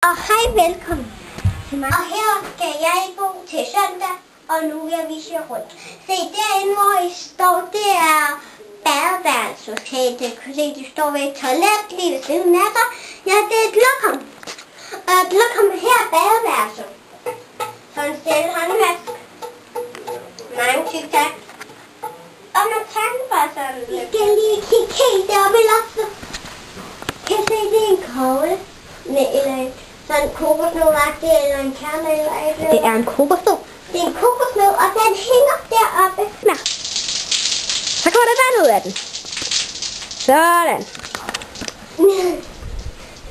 Og hej, velkommen til mig. Og her skal jeg bo til søndag, og nu vil jeg vise jer rundt. Se, derinde hvor I står, det er badeværelset. Okay, det kan se, de står ved et toilet lige ved siden af sig. Ja, det er et lokum. Og et lokum her er badeværelset. Sådan stille håndvask. Mange tak. Og man kan bare sådan lidt. I skal lige kigge helt deroppe i loftet. Kan I se, det er en kogle med eller sådan en kokosnød-agtig eller en kerne eller et eller. Det er en kokosnød. Det er en kokosnød, og den hænger deroppe. Ja. Så kommer der vand ud af den. Sådan.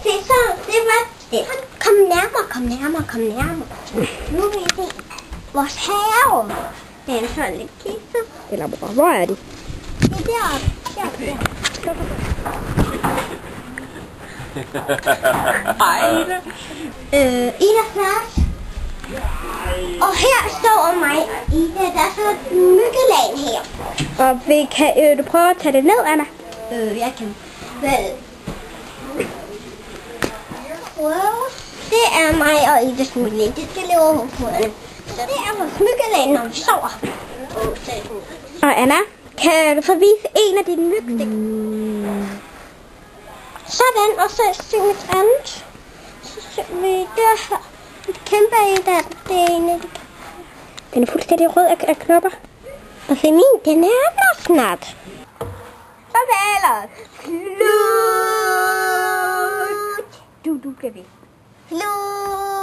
Se så, det var det. Kom nærmere, kom nærmere, kom nærmere. Nu vil I se vores have. Det er sådan lidt kisset. Eller hvor er de? Det er deroppe. Deroppe. Ida snart. Og her står mig og Ida. Der er så et myggelag her. Og kan du prøve at tage det ned, Anna? Jeg kan vel. Wow. Det er mig og Idas myggelag. Det skal leve over hovederne. Så det er vores myggelag, når vi sover. Og Anna, kan du så vise en af dine mygstik? Sådan, og så syng et andet. Så syng vi der her. Et kæmpe et af det ene. Den er fuldstændig rød af knopper. Og se min, den er snart. Så taler slut. Du bliver ved. Slut.